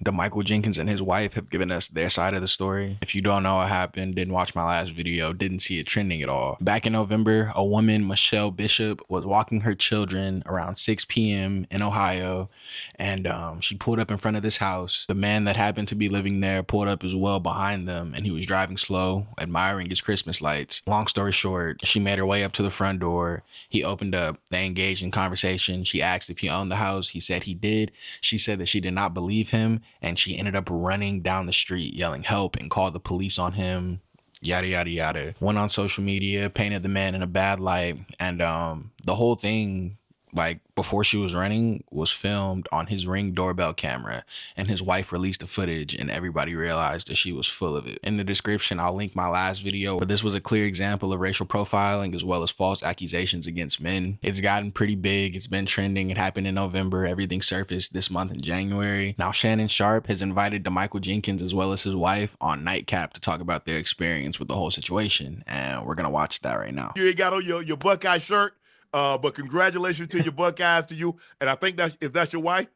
DeMichael Jenkins and his wife have given us their side of the story. If you don't know what happened, didn't watch my last video, didn't see it trending at all. Back in November, a woman, Michelle Bishop, was walking her children around 6 p.m. in Ohio, and she pulled up in front of this house. The man that happened to be living there pulled up as well behind them, and he was driving slow, admiring his Christmas lights. Long story short, she made her way up to the front door. He opened up. They engaged in conversation. She asked if he owned the house. He said he did. She said that she did not believe him, and she ended up running down the street yelling help and called the police on him. Yada yada yada. Went on social media, painted the man in a bad light, and the whole thing, like before she was running, was filmed on his Ring doorbell camera, and his wife released the footage, and everybody realized that she was full of it. In the description, I'll link my last video, but this was a clear example of racial profiling as well as false accusations against men. It's gotten pretty big. It's been trending. It happened in November. Everything surfaced this month in January. Now Shannon Sharpe has invited DeMichael Jenkins as well as his wife on Nightcap to talk about their experience with the whole situation, and we're gonna watch that right now. You ain't got on your Buckeye shirt. But congratulations to your Buckeyes to you. And I think that's your wife?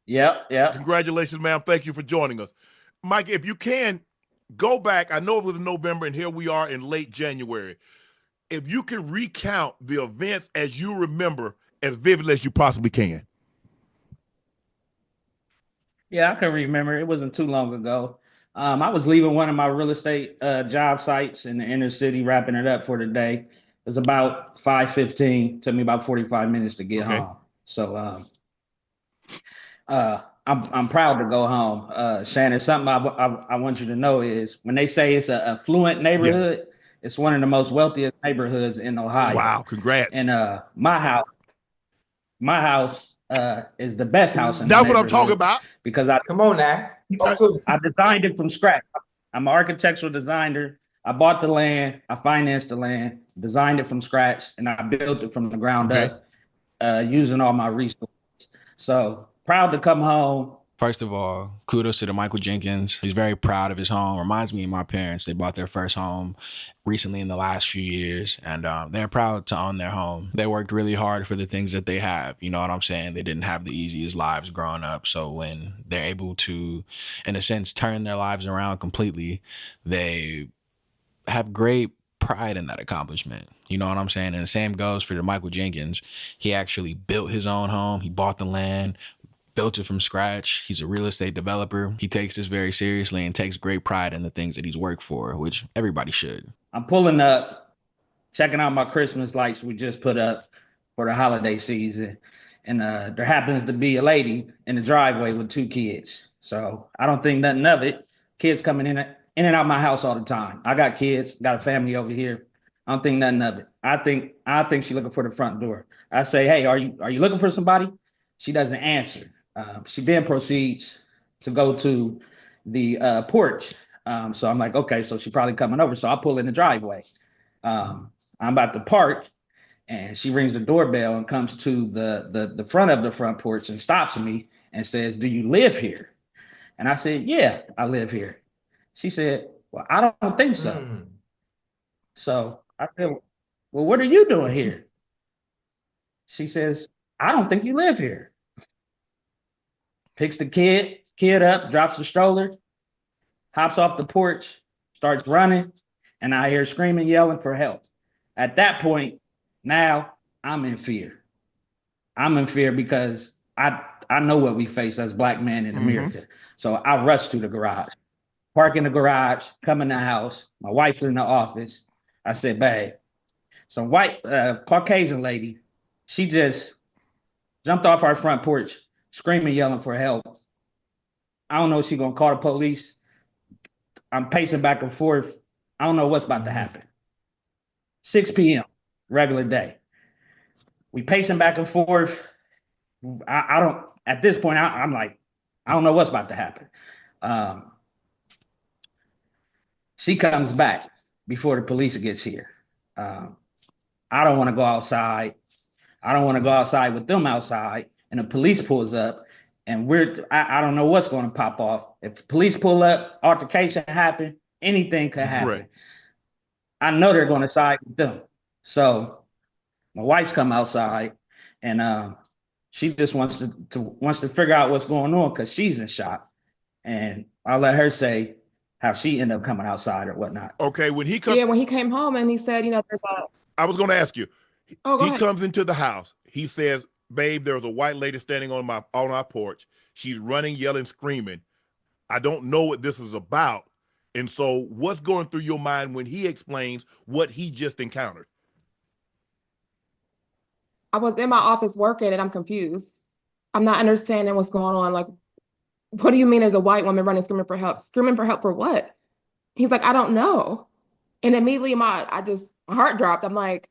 Yeah. Congratulations, ma'am. Thank you for joining us. Mike, if you can, go back. I know it was in November, and here we are in late January. If you can recount the events as you remember, as vividly as you possibly can. Yeah, I can remember. It wasn't too long ago. I was leaving one of my real estate job sites in the inner city, wrapping it up for the day. It was about 5:15. Took me about 45 minutes to get home. So I'm proud to go home. Shannon, something I want you to know is when they say it's a affluent neighborhood, it's one of the most wealthiest neighborhoods in Ohio. Wow, congrats. And my house is the best house in the That's neighborhood. what I'm talking about. Because Come on now. I designed it from scratch. I'm an architectural designer. I bought the land, I financed the land, designed it from scratch, and I built it from the ground up using all my resources. So proud to come home. First of all, kudos to DeMichael Jenkins. He's very proud of his home. Reminds me of my parents. They bought their first home recently in the last few years, and they're proud to own their home. They worked really hard for the things that they have. You know what I'm saying? They didn't have the easiest lives growing up. So when they're able to, in a sense, turn their lives around completely, they have great pride in that accomplishment. You know what I'm saying? And the same goes for DeMichael Jenkins. He actually built his own home. He bought the land, built it from scratch. He's a real estate developer. He takes this very seriously and takes great pride in the things that he's worked for, which everybody should. I'm pulling up, checking out my Christmas lights we just put up for the holiday season. And there happens to be a lady in the driveway with 2 kids. So I don't think nothing of it. Kids coming in and out my house all the time. I got kids, got a family over here. I don't think nothing of it. I think she's looking for the front door. I say, hey, are you looking for somebody? She doesn't answer. She then proceeds to go to the porch. So I'm like, okay, so she's probably coming over. So I pull in the driveway. I'm about to park, and she rings the doorbell and comes to the front of the front porch and stops me and says, do you live here? And I said, yeah, I live here. She said, well, I don't think so. So I said, well, what are you doing here? She says, I don't think you live here. Picks the kid up, drops the stroller, hops off the porch, starts running, and I hear screaming, yelling for help. At that point, now I'm in fear. I'm in fear because I know what we face as Black men in America. So I rush to the garage. Park in the garage, come in the house. My wife's in the office. I said, babe, some white Caucasian lady, she just jumped off our front porch, screaming, yelling for help. I don't know if she's going to call the police. I'm pacing back and forth. I don't know what's about to happen. 6 p.m., regular day. We pacing back and forth. I don't, at this point, I'm like, I don't know what's about to happen. She comes back before the police gets here. I don't want to go outside. I don't want to go outside with them outside. And the police pulls up, and I don't know what's going to pop off. If the police pull up, altercation happen, anything could happen. Right. I know they're going to side with them. So my wife's come outside, and She just wants to figure out what's going on because she's in shock. And I'll let her say how she ended up coming outside or whatnot. Okay, when he comes, Yeah, when he came home and he said, there's a. I was going to ask you. Oh, go He ahead. comes into the house. He says, "Babe, there's a white lady standing on our porch. She's running, yelling, screaming. I don't know what this is about." And so, what's going through your mind when he explains what he just encountered? I was in my office working and I'm confused. I'm not understanding what's going on. Like, what do you mean there's a white woman running screaming for help? Screaming for help for what? He's like, I don't know. And immediately my heart dropped. I'm like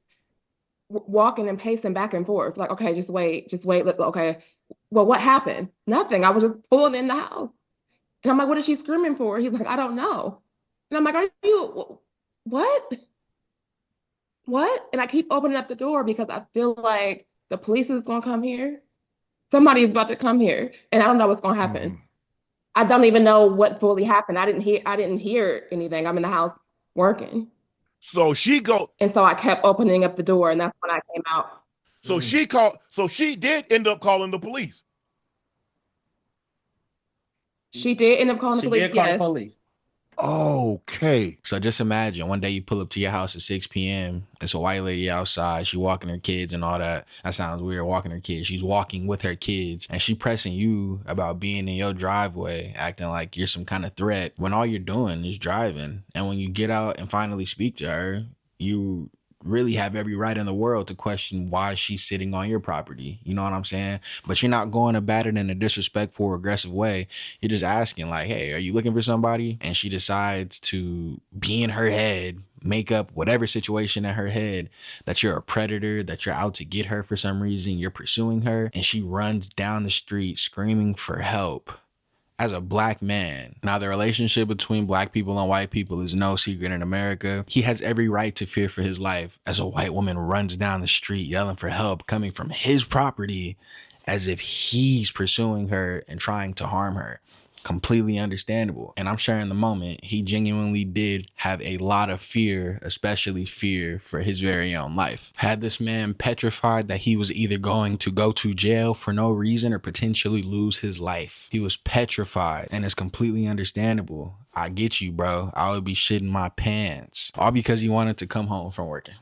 walking and pacing back and forth. Like, okay, just wait, just wait. Okay. Well, what happened? Nothing. I was just pulling in the house. And I'm like, what is she screaming for? He's like, I don't know. And I'm like, are you what? What? And I keep opening up the door because I feel like the police is gonna come here. Somebody is about to come here, and I don't know what's gonna happen. I don't even know what fully happened. I didn't hear anything. I'm in the house working. So and so I kept opening up the door, and that's when I came out. So she did end up calling the police. She did end up calling the She police. did call the Yes. police. Okay. So just imagine one day you pull up to your house at 6 p.m. It's a white lady outside. She walking her kids and all that. That sounds weird, walking her kids. She's walking with her kids and she pressing you about being in your driveway, acting like you're some kind of threat when all you're doing is driving. And when you get out and finally speak to her, you really have every right in the world to question why she's sitting on your property. You know what I'm saying? But you're not going about it in a disrespectful or aggressive way. You're just asking like, hey, are you looking for somebody? And she decides to be in her head, make up whatever situation in her head that you're a predator, that you're out to get her for some reason, you're pursuing her, and she runs down the street screaming for help. As a black man, now the relationship between black people and white people is no secret in America. He has every right to fear for his life as a white woman runs down the street yelling for help coming from his property as if he's pursuing her and trying to harm her. Completely understandable. And I'm sure in the moment, he genuinely did have a lot of fear, especially fear for his very own life. Had this man petrified that he was either going to go to jail for no reason or potentially lose his life. He was petrified, and it's completely understandable. I get you, bro. I would be shitting my pants. All because he wanted to come home from working.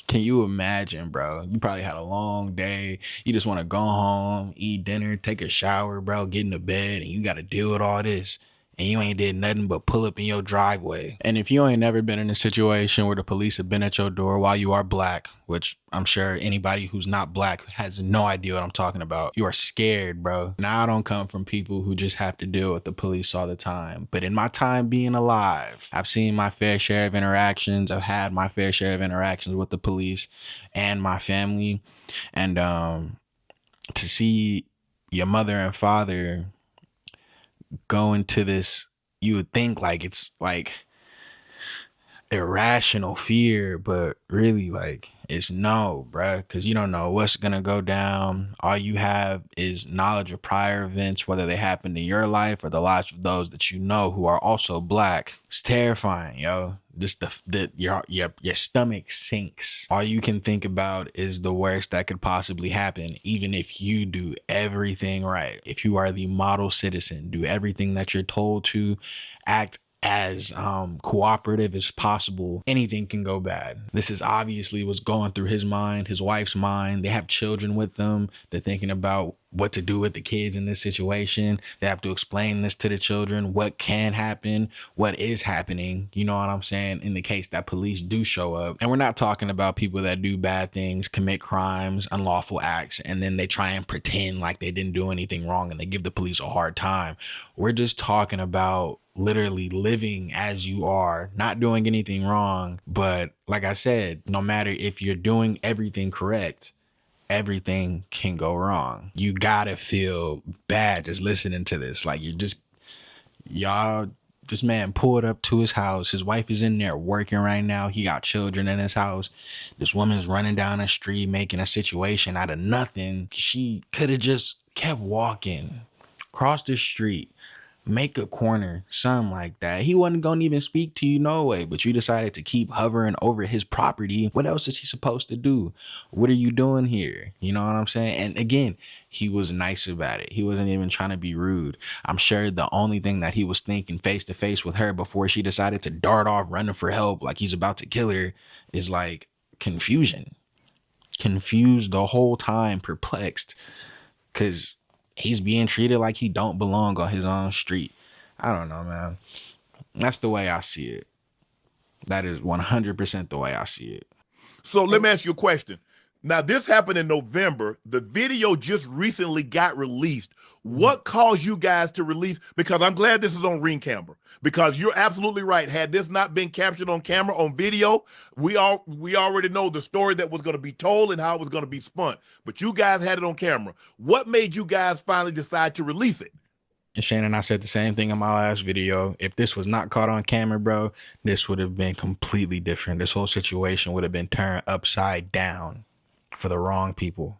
Can you imagine, bro? You probably had a long day. You just want to go home, eat dinner, take a shower, bro, get into bed, and you got to deal with all this. And you ain't did nothing but pull up in your driveway. And if you ain't never been in a situation where the police have been at your door while you are black, which I'm sure anybody who's not black has no idea what I'm talking about, you are scared, bro. Now, I don't come from people who just have to deal with the police all the time. But in my time being alive, I've seen my fair share of interactions. I've had my fair share of interactions with the police and my family. And to see your mother and father go into this, you would think like it's like irrational fear, but really like it's no, bruh, because you don't know what's gonna go down. All you have is knowledge of prior events, whether they happened in your life or the lives of those that you know who are also black. It's terrifying, yo. Just your stomach sinks. All you can think about is the worst that could possibly happen, even if you do everything right. If you are the model citizen, do everything that you're told to, act as cooperative as possible, anything can go bad. This is obviously what's going through his mind, his wife's mind. They have children with them. They're thinking about what to do with the kids in this situation. They have to explain this to the children, what can happen, what is happening, you know what I'm saying, in the case that police do show up. And we're not talking about people that do bad things, commit crimes, unlawful acts, and then they try and pretend like they didn't do anything wrong and they give the police a hard time. We're just talking about literally living as you are, not doing anything wrong. But like I said, no matter if you're doing everything correct, everything can go wrong. You gotta feel bad just listening to this. Like this man pulled up to his house. His wife is in there working right now. He got children in his house. This woman's running down the street, making a situation out of nothing. She could have just kept walking across the street, make a corner, something like that. He wasn't gonna even speak to you no way, but you decided to keep hovering over his property. What else is he supposed to do? What are you doing here? You know what I'm saying? And again, he was nice about it. He wasn't even trying to be rude. I'm sure the only thing that he was thinking face to face with her before she decided to dart off running for help like he's about to kill her is like confusion. Confused the whole time, perplexed, because he's being treated like he don't belong on his own street. I don't know, man. That's the way I see it. That is 100% the way I see it. So let me ask you a question. Now, this happened in November. The video just recently got released. What caused you guys to release? Because I'm glad this is on ring camera. Because you're absolutely right. Had this not been captured on camera, on video, we already know the story that was going to be told and how it was going to be spun. But you guys had it on camera. What made you guys finally decide to release it? And Shannon, I said the same thing in my last video. If this was not caught on camera, bro, this would have been completely different. This whole situation would have been turned upside down for the wrong people.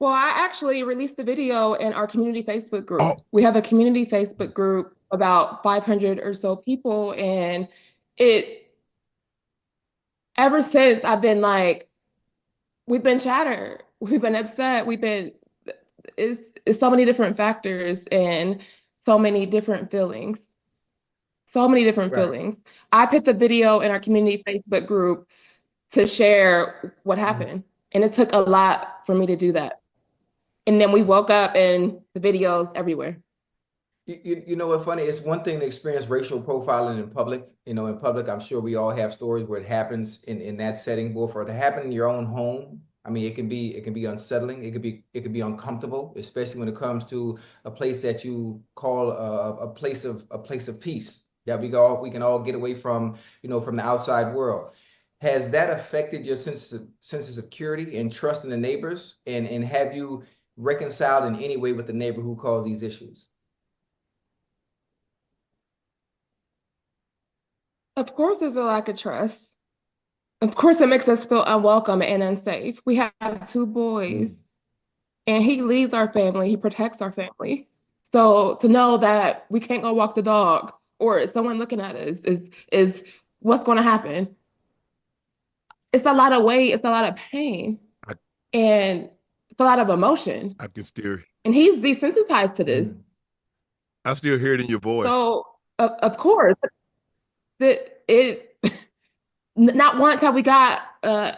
Well, I actually released the video in our community Facebook group. Oh. We have a community Facebook group, about 500 or so people, and ever since I've been like, we've been shattered, we've been upset, it's so many different factors and so many different feelings. So many different Right. feelings. I put the video in our community Facebook group to share what happened, and it took a lot for me to do that. And then we woke up and the videos everywhere. You know what funny? It's one thing to experience racial profiling in public. You know, in public, I'm sure we all have stories where it happens in that setting. But for it to happen in your own home, I mean, it can be unsettling. It could be uncomfortable, especially when it comes to a place that you call a place of peace that we can all get away from, you know, from the outside world. Has that affected your sense of security and trust in the neighbors? And have you reconciled in any way with the neighbor who caused these issues? Of course, there's a lack of trust. Of course, it makes us feel unwelcome and unsafe. We have two boys, and he leads our family, he protects our family. So to know that we can't go walk the dog or someone looking at us is what's going to happen. It's a lot of weight, it's a lot of pain, and it's a lot of emotion. I can still, And he's desensitized to this. I still hear it in your voice. So, of course, not once have we got, I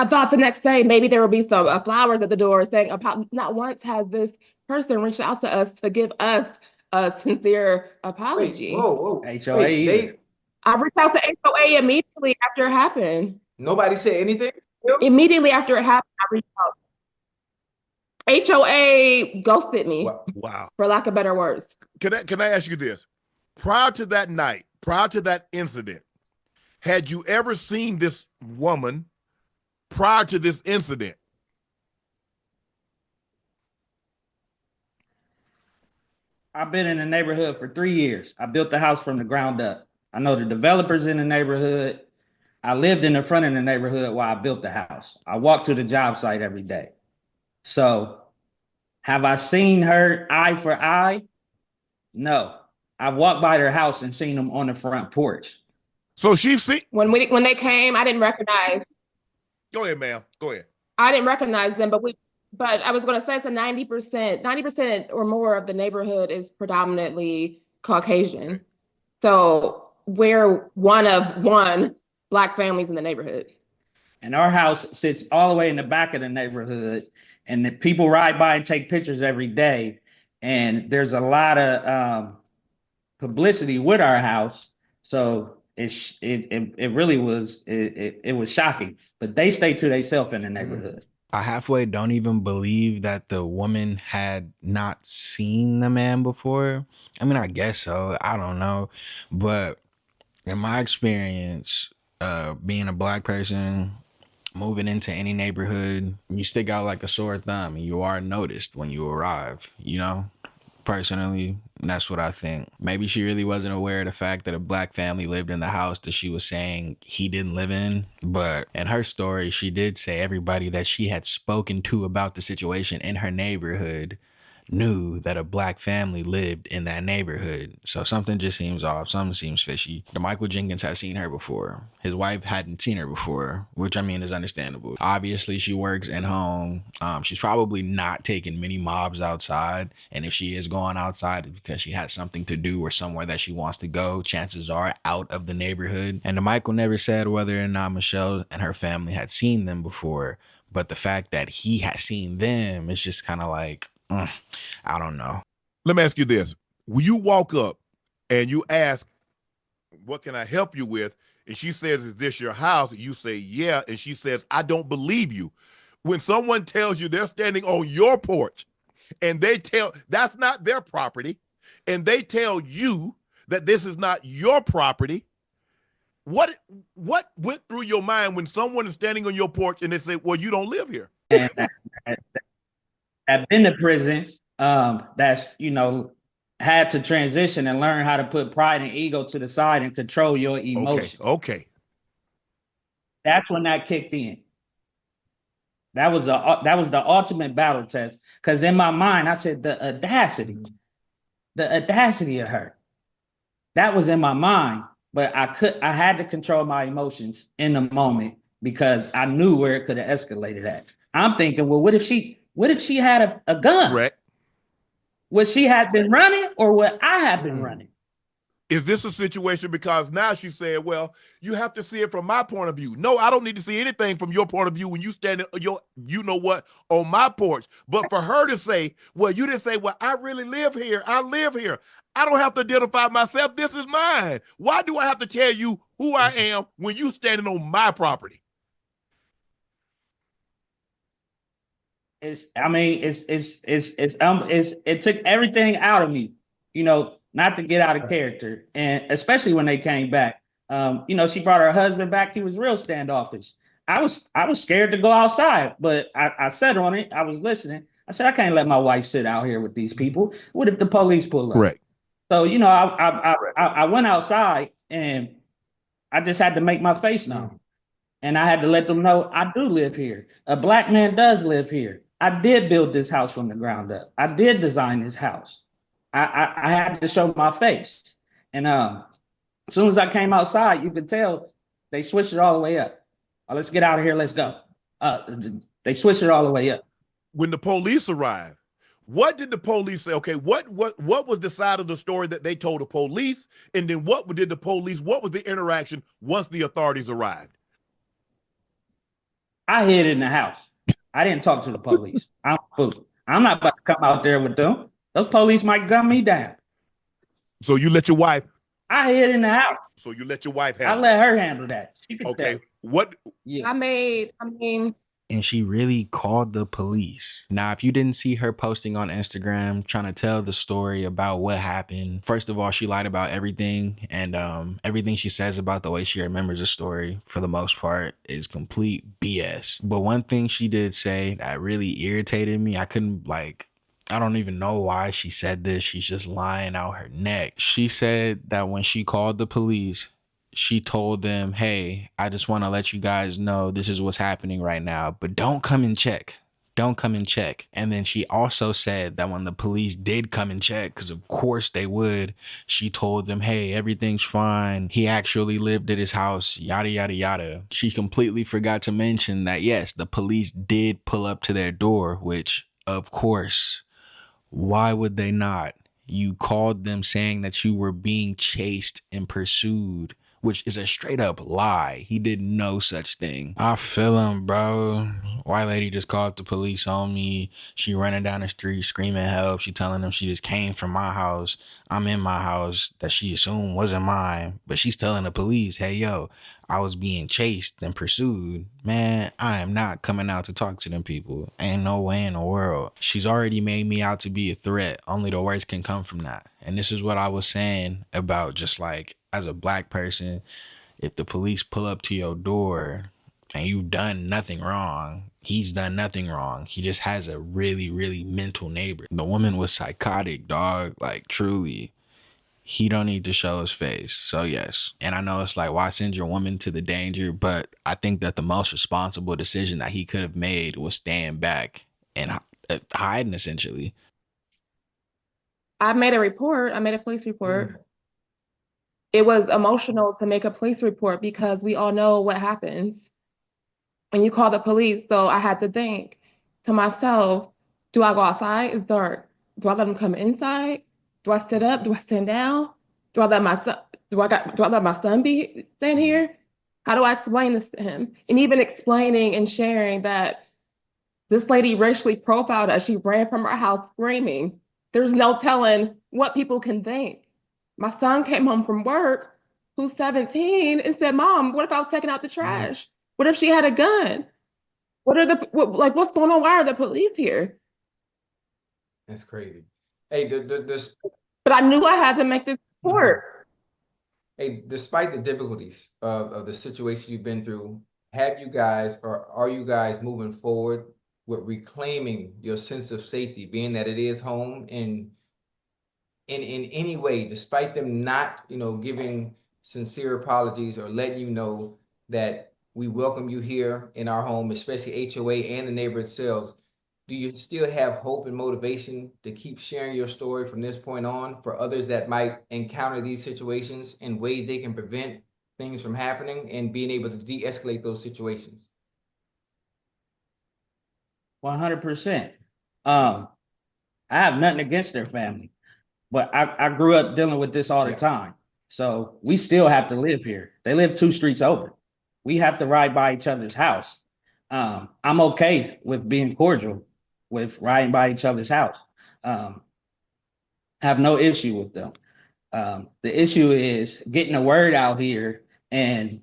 thought the next day maybe there would be some flowers at the door saying, not once has this person reached out to us to give us a sincere apology. Wait, whoa. HOA. Wait, I reached out to HOA immediately after it happened. nobody said anything? Immediately after it happened, I reached out. HOA ghosted me, Wow. for lack of better words. Can I ask you this? Prior to that night, prior to that incident, had you ever seen this woman prior to this incident? I've been in the neighborhood for 3 years. I built the house from the ground up. I know the developers in the neighborhood. I lived in the front of the neighborhood while I built the house. I walked to the job site every day. So have I seen her eye for eye? No. I've walked by their house and seen them on the front porch. So she see. When they came, I didn't recognize. Go ahead, ma'am. Go ahead. I didn't recognize them, but I was going to say it's a 90% or more of the neighborhood is predominantly Caucasian. So we're one of one Black families in the neighborhood. And our house sits all the way in the back of the neighborhood, and the people ride by and take pictures every day. And there's a lot of publicity with our house. So it really was, it was shocking, but they stay to themselves in the neighborhood. I halfway don't even believe that the woman had not seen the man before. I mean, I guess so. I don't know. But in my experience, being a Black person, moving into any neighborhood, you stick out like a sore thumb and you are noticed when you arrive, you know? Personally, that's what I think. Maybe she really wasn't aware of the fact that a Black family lived in the house that she was saying he didn't live in. But in her story, she did say everybody that she had spoken to about the situation in her neighborhood knew that a black family lived in that neighborhood. So something just seems off. Something seems fishy. DeMichael Jenkins had seen her before. His wife hadn't seen her before, which I mean is understandable. Obviously, she works at home. She's probably not taking many mobs outside. And if she is going outside, it's because she has something to do or somewhere that she wants to go. Chances are out of the neighborhood. And DeMichael never said whether or not Michelle and her family had seen them before. But the fact that he has seen them is just kind of like, I don't know. Let me ask you this. When you walk up and you ask, what can I help you with? And she says, is this your house? And you say, yeah. And she says, I don't believe you. When someone tells you they're standing on your porch and they tell that's not their property, and they tell you that this is not your property, what went through your mind when someone is standing on your porch and they say, well, you don't live here? And I've been to prison, that's, had to transition and learn how to put pride and ego to the side and control your emotions. Okay. That's when that kicked in. That was the ultimate battle test. Because in my mind, I said the audacity of her. That was in my mind, but I had to control my emotions in the moment because I knew where it could have escalated at. I'm thinking, well, what if she had a gun? Correct. Would she have been running, or would I have been running? Is this a situation because now she said, well, you have to see it from my point of view. No, I don't need to see anything from your point of view when you stand on my porch. But for her to say, well, you didn't say, well, I really live here. I live here. I don't have to identify myself. This is mine. Why do I have to tell you who I am when you standing on my property? It took everything out of me, not to get out of character. And especially when they came back, she brought her husband back. He was real standoffish. I was scared to go outside, but I sat on it. I was listening. I said, I can't let my wife sit out here with these people. What if the police pull up? Right. So, I went outside and I just had to make my face known. And I had to let them know I do live here. A black man does live here. I did build this house from the ground up. I did design this house. I had to show my face. And as soon as I came outside, you could tell they switched it all the way up. Let's get out of here. Let's go. They switched it all the way up. When the police arrived, what did the police say? Okay, what was the side of the story that they told the police? And then what was the interaction once the authorities arrived? I hid in the house. I didn't talk to the police. I'm not about to come out there with them. Those police might gun me down. So you let your wife? I hid in the house. So you let your wife handle I let her handle that. She could okay. Stay. What? Yeah. And she really called the police. Now, if you didn't see her posting on Instagram trying to tell the story about what happened, first of all, she lied about everything. And everything she says about the way she remembers the story, for the most part, is complete BS. But one thing she did say that really irritated me, I don't even know why she said this. She's just lying out her neck. She said that when she called the police, she told them, hey, I just want to let you guys know this is what's happening right now, but don't come and check. Don't come and check. And then she also said that when the police did come and check, because of course they would, she told them, hey, everything's fine. He actually lived at his house, yada, yada, yada. She completely forgot to mention that, yes, the police did pull up to their door, which, of course, why would they not? You called them saying that you were being chased and pursued, which is a straight up lie. He did no such thing. I feel him, bro. White lady just called the police on me. She running down the street screaming help. She telling them she just came from my house. I'm in my house that she assumed wasn't mine. But she's telling the police, hey, yo, I was being chased and pursued. Man, I am not coming out to talk to them people. Ain't no way in the world. She's already made me out to be a threat. Only the worst can come from that. And this is what I was saying about just like, as a black person, if the police pull up to your door and you've done nothing wrong, he's done nothing wrong. He just has a really, really mental neighbor. The woman was psychotic, dog. Like, truly. He don't need to show his face. So yes. And I know it's like, why send your woman to the danger? But I think that the most responsible decision that he could have made was staying back and hiding, essentially. I made a report. I made a police report. Mhm. It was emotional to make a police report because we all know what happens when you call the police. So I had to think to myself, do I go outside? It's dark. Do I let them come inside? Do I sit up? Do I stand down? Do I let my son do I let my son be stand here? How do I explain this to him? And even explaining and sharing that this lady racially profiled us. She ran from her house screaming. There's no telling what people can think. My son came home from work, who's 17, and said, Mom, what if I was taking out the trash? What if she had a gun? What's going on? Why are the police here? That's crazy. Hey, the But I knew I had to make this report. Hey, despite the difficulties of the situation you've been through, have you guys or are you guys moving forward with reclaiming your sense of safety, being that it is home, and in any way, despite them not, giving sincere apologies or letting you know that we welcome you here in our home, especially HOA and the neighborhood sales, do you still have hope and motivation to keep sharing your story from this point on for others that might encounter these situations and ways they can prevent things from happening and being able to de-escalate those situations? 100%. I have nothing against their family, but I grew up dealing with this all the Yeah. time. So we still have to live here. They live 2 streets over. We have to ride by each other's house. I'm okay with being cordial with riding by each other's house. Have no issue with them. The issue is getting the word out here and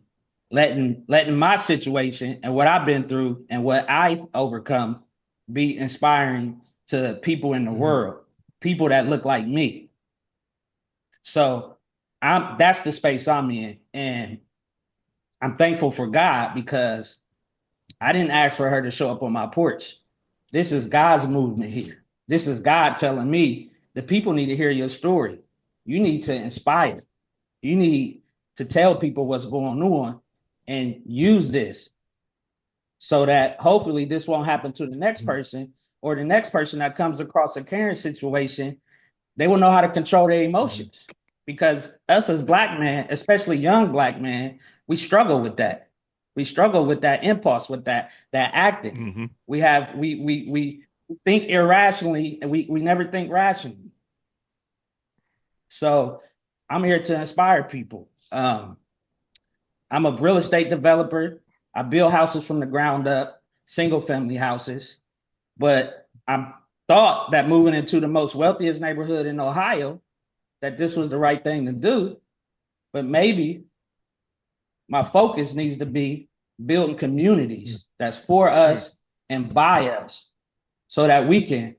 letting my situation and what I've been through and what I've overcome be inspiring to people in the world, people that look like me. So that's the space I'm in, and I'm thankful for God because I didn't ask for her to show up on my porch. This is God's movement here. This is God telling me the people need to hear your story. You need to inspire. You need to tell people what's going on and use this so that hopefully this won't happen to the next person, or the next person that comes across a Karen situation, they will know how to control their emotions. Because us as Black men, especially young Black men, we struggle with that. We struggle with that impulse, with that acting. We think irrationally and we never think rationally. So I'm here to inspire people. I'm a real estate developer. I build houses from the ground up, single family houses. But I thought that moving into the most wealthiest neighborhood in Ohio, that this was the right thing to do. But maybe my focus needs to be building communities that's for us and by us so that we can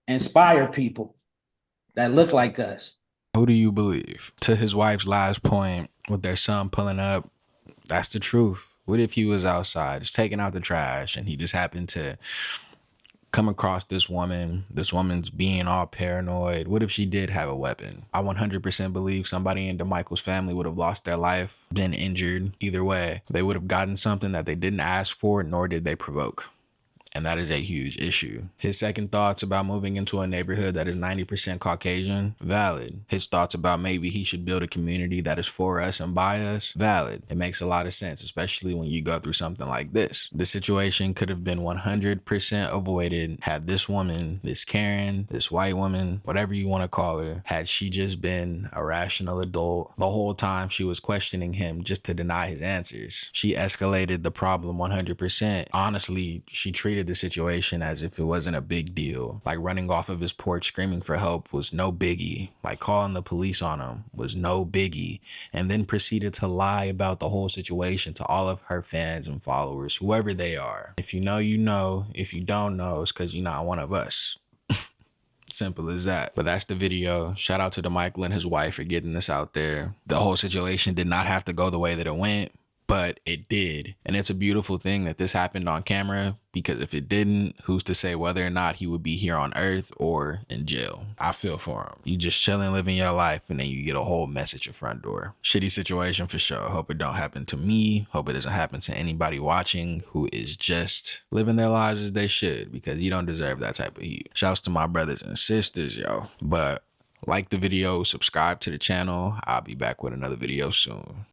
inspire people that look like us. Who do you believe? To his wife's last point with their son pulling up, that's the truth. What if he was outside just taking out the trash and he just happened to come across this woman? This woman's being all paranoid. What if she did have a weapon? I 100% believe somebody in DeMichael's family would have lost their life, been injured. Either way, they would have gotten something that they didn't ask for, nor did they provoke. And that is a huge issue. His second thoughts about moving into a neighborhood that is 90% Caucasian, valid. His thoughts about maybe he should build a community that is for us and by us, valid. It makes a lot of sense, especially when you go through something like this. The situation could have been 100% avoided had this woman, this Karen, this white woman, whatever you want to call her, had she just been a rational adult the whole time she was questioning him just to deny his answers. She escalated the problem 100%. Honestly, she treated the situation as if it wasn't a big deal. Like running off of his porch screaming for help was no biggie. Like calling the police on him was no biggie. And then proceeded to lie about the whole situation to all of her fans and followers, whoever they are. If you know, you know. If you don't know, it's because you're not one of us. Simple as that. But that's the video. Shout out to DeMichael and his wife for getting this out there. The whole situation did not have to go the way that it went, but it did. And it's a beautiful thing that this happened on camera, because if it didn't, who's to say whether or not he would be here on earth or in jail? I feel for him. You just chilling, living your life, and then you get a whole mess at your front door. Shitty situation for sure. Hope it don't happen to me. Hope it doesn't happen to anybody watching who is just living their lives as they should, because you don't deserve that type of heat. Shouts to my brothers and sisters, yo. But Like the video, subscribe to the channel. I'll be back with another video soon.